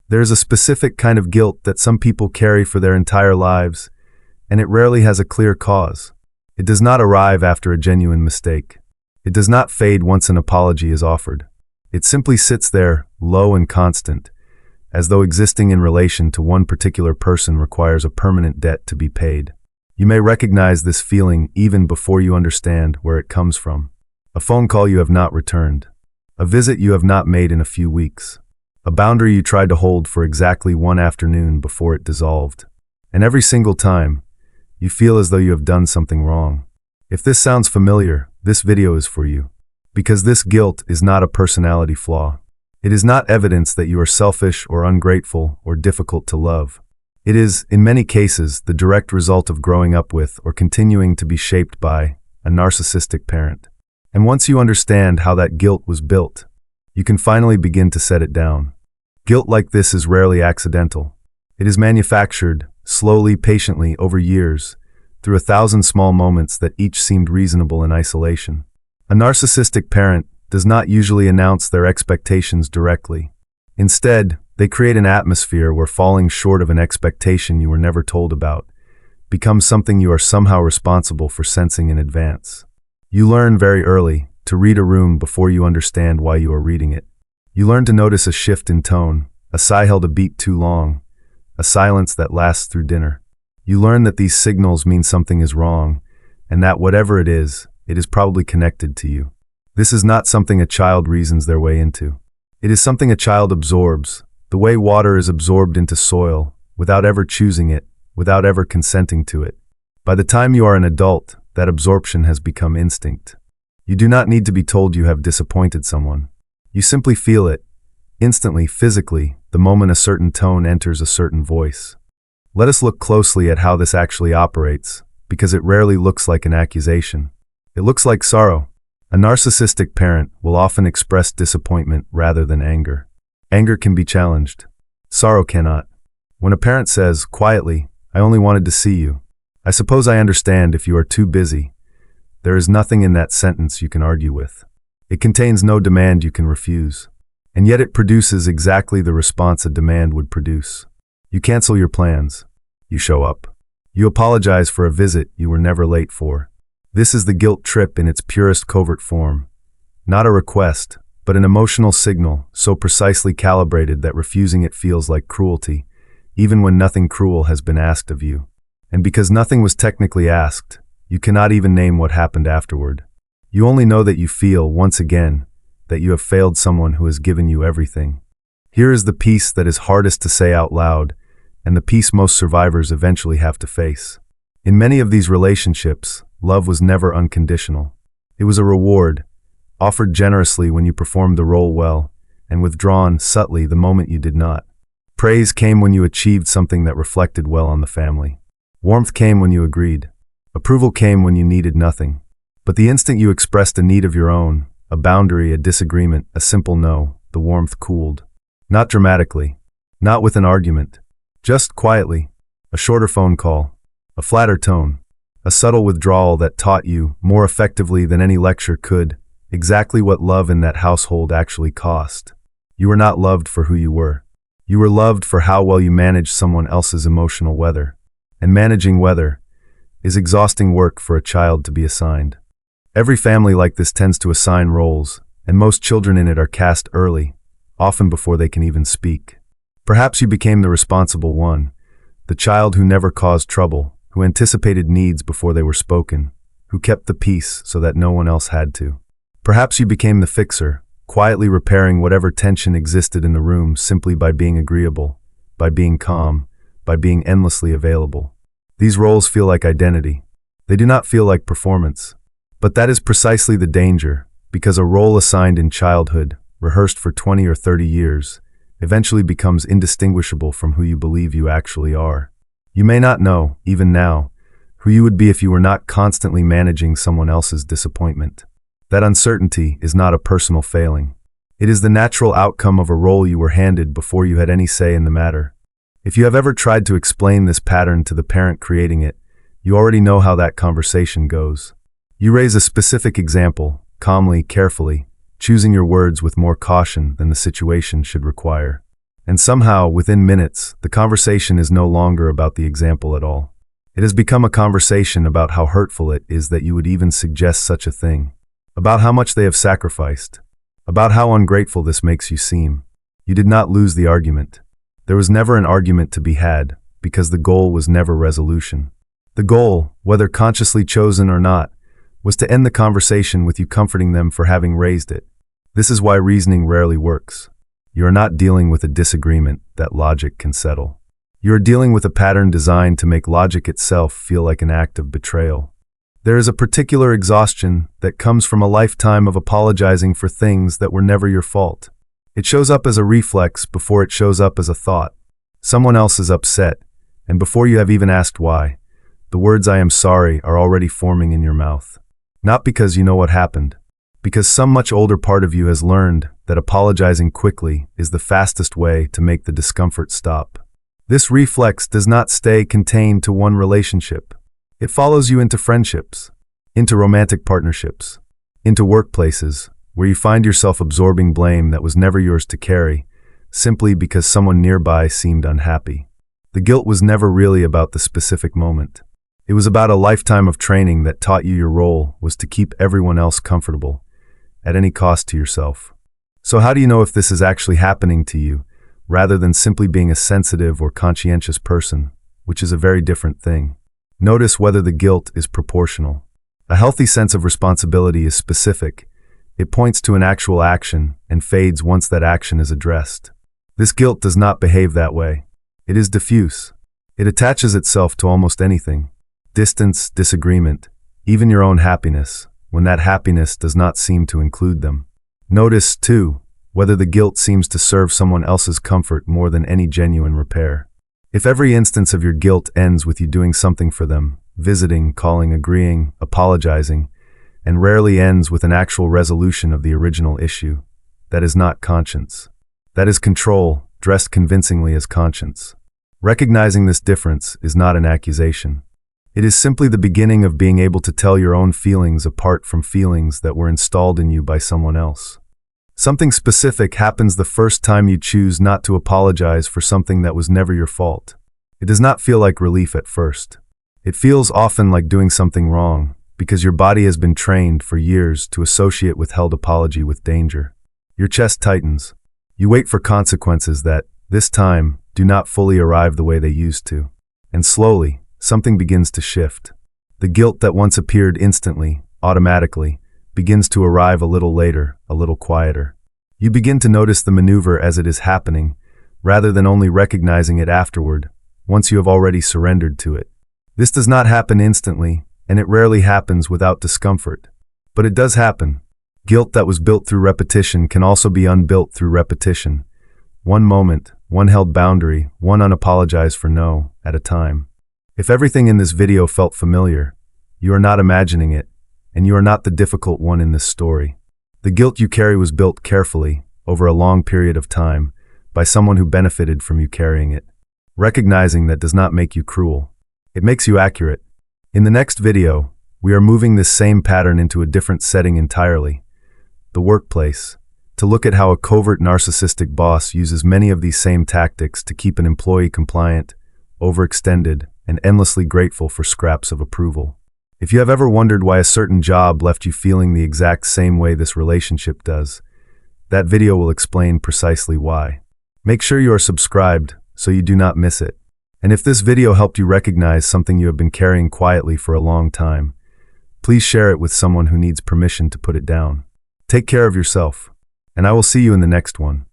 There is a specific kind of guilt that some people carry for their entire lives, and it rarely has a clear cause. It does not arrive after a genuine mistake. It does not fade once an apology is offered. It simply sits there, low and constant, as though existing in relation to one particular person requires a permanent debt to be paid. You may recognize this feeling even before you understand where it comes from. A phone call you have not returned. A visit you have not made in a few weeks. A boundary you tried to hold for exactly one afternoon before it dissolved. And every single time, you feel as though you have done something wrong. If this sounds familiar, this video is for you. Because this guilt is not a personality flaw. It is not evidence that you are selfish or ungrateful or difficult to love. It is, in many cases, the direct result of growing up with or continuing to be shaped by a narcissistic parent. And once you understand how that guilt was built, you can finally begin to set it down. Guilt like this is rarely accidental. It is manufactured, slowly, patiently, over years, through 1,000 small moments that each seemed reasonable in isolation. A narcissistic parent does not usually announce their expectations directly. Instead, they create an atmosphere where falling short of an expectation you were never told about becomes something you are somehow responsible for sensing in advance. You learn very early to read a room before you understand why you are reading it. You learn to notice a shift in tone, a sigh held a beat too long, a silence that lasts through dinner. You learn that these signals mean something is wrong, and that whatever it is probably connected to you. This is not something a child reasons their way into. It is something a child absorbs, the way water is absorbed into soil, without ever choosing it, without ever consenting to it. By the time you are an adult, that absorption has become instinct. You do not need to be told you have disappointed someone. You simply feel it, instantly, physically, the moment a certain tone enters a certain voice. Let us look closely at how this actually operates, because it rarely looks like an accusation. It looks like sorrow. A narcissistic parent will often express disappointment rather than anger. Anger can be challenged. Sorrow cannot. When a parent says, quietly, "I only wanted to see you. I suppose I understand if you are too busy," there is nothing in that sentence you can argue with. It contains no demand you can refuse. And yet it produces exactly the response a demand would produce. You cancel your plans. You show up. You apologize for a visit you were never late for. This is the guilt trip in its purest covert form. Not a request, but an emotional signal so precisely calibrated that refusing it feels like cruelty, even when nothing cruel has been asked of you. And because nothing was technically asked, you cannot even name what happened afterward. You only know that you feel, once again, that you have failed someone who has given you everything. Here is the piece that is hardest to say out loud, and the piece most survivors eventually have to face. In many of these relationships, love was never unconditional. It was a reward, offered generously when you performed the role well, and withdrawn subtly the moment you did not. Praise came when you achieved something that reflected well on the family. Warmth came when you agreed. Approval came when you needed nothing. But the instant you expressed a need of your own, a boundary, a disagreement, a simple no, the warmth cooled. Not dramatically, not with an argument, just quietly, a shorter phone call, a flatter tone, a subtle withdrawal that taught you, more effectively than any lecture could, exactly what love in that household actually cost. You were not loved for who you were. You were loved for how well you managed someone else's emotional weather. And managing weather is exhausting work for a child to be assigned. Every family like this tends to assign roles, and most children in it are cast early, often before they can even speak. Perhaps you became the responsible one, the child who never caused trouble, who anticipated needs before they were spoken, who kept the peace so that no one else had to. Perhaps you became the fixer, quietly repairing whatever tension existed in the room simply by being agreeable, by being calm, by being endlessly available. These roles feel like identity. They do not feel like performance. But that is precisely the danger, because a role assigned in childhood, rehearsed for 20 or 30 years, eventually becomes indistinguishable from who you believe you actually are. You may not know, even now, who you would be if you were not constantly managing someone else's disappointment. That uncertainty is not a personal failing. It is the natural outcome of a role you were handed before you had any say in the matter. If you have ever tried to explain this pattern to the parent creating it, you already know how that conversation goes. You raise a specific example, calmly, carefully, choosing your words with more caution than the situation should require. And somehow, within minutes, the conversation is no longer about the example at all. It has become a conversation about how hurtful it is that you would even suggest such a thing, about how much they have sacrificed, about how ungrateful this makes you seem. You did not lose the argument. There was never an argument to be had, because the goal was never resolution. The goal, whether consciously chosen or not, was to end the conversation with you comforting them for having raised it. This is why reasoning rarely works. You are not dealing with a disagreement that logic can settle. You are dealing with a pattern designed to make logic itself feel like an act of betrayal. There is a particular exhaustion that comes from a lifetime of apologizing for things that were never your fault. It shows up as a reflex before it shows up as a thought. Someone else is upset, and before you have even asked why, the words "I am sorry" are already forming in your mouth. Not because you know what happened, because some much older part of you has learned that apologizing quickly is the fastest way to make the discomfort stop. This reflex does not stay contained to one relationship. It follows you into friendships, into romantic partnerships, into workplaces, where you find yourself absorbing blame that was never yours to carry, simply because someone nearby seemed unhappy. The guilt was never really about the specific moment. It was about a lifetime of training that taught you your role was to keep everyone else comfortable, at any cost to yourself. So how do you know if this is actually happening to you, rather than simply being a sensitive or conscientious person, which is a very different thing? Notice whether the guilt is proportional. A healthy sense of responsibility is specific. It points to an actual action and fades once that action is addressed. This guilt does not behave that way. It is diffuse. It attaches itself to almost anything. Distance, disagreement, even your own happiness, when that happiness does not seem to include them. Notice, too, whether the guilt seems to serve someone else's comfort more than any genuine repair. If every instance of your guilt ends with you doing something for them, visiting, calling, agreeing, apologizing, and rarely ends with an actual resolution of the original issue, that is not conscience. That is control, dressed convincingly as conscience. Recognizing this difference is not an accusation. It is simply the beginning of being able to tell your own feelings apart from feelings that were installed in you by someone else. Something specific happens the first time you choose not to apologize for something that was never your fault. It does not feel like relief at first. It feels often like doing something wrong, because your body has been trained for years to associate withheld apology with danger. Your chest tightens. You wait for consequences that, this time, do not fully arrive the way they used to. And slowly, something begins to shift. The guilt that once appeared instantly, automatically, begins to arrive a little later, a little quieter. You begin to notice the maneuver as it is happening, rather than only recognizing it afterward, once you have already surrendered to it. This does not happen instantly, and it rarely happens without discomfort. But it does happen. Guilt that was built through repetition can also be unbuilt through repetition. One moment, one held boundary, one unapologized for no, at a time. If everything in this video felt familiar, you are not imagining it, and you are not the difficult one in this story. The guilt you carry was built carefully, over a long period of time, by someone who benefited from you carrying it. Recognizing that does not make you cruel. It makes you accurate. In the next video, we are moving this same pattern into a different setting entirely, the workplace, to look at how a covert narcissistic boss uses many of these same tactics to keep an employee compliant, overextended, and endlessly grateful for scraps of approval. If you have ever wondered why a certain job left you feeling the exact same way this relationship does, that video will explain precisely why. Make sure you are subscribed so you do not miss it. And if this video helped you recognize something you have been carrying quietly for a long time, please share it with someone who needs permission to put it down. Take care of yourself, and I will see you in the next one.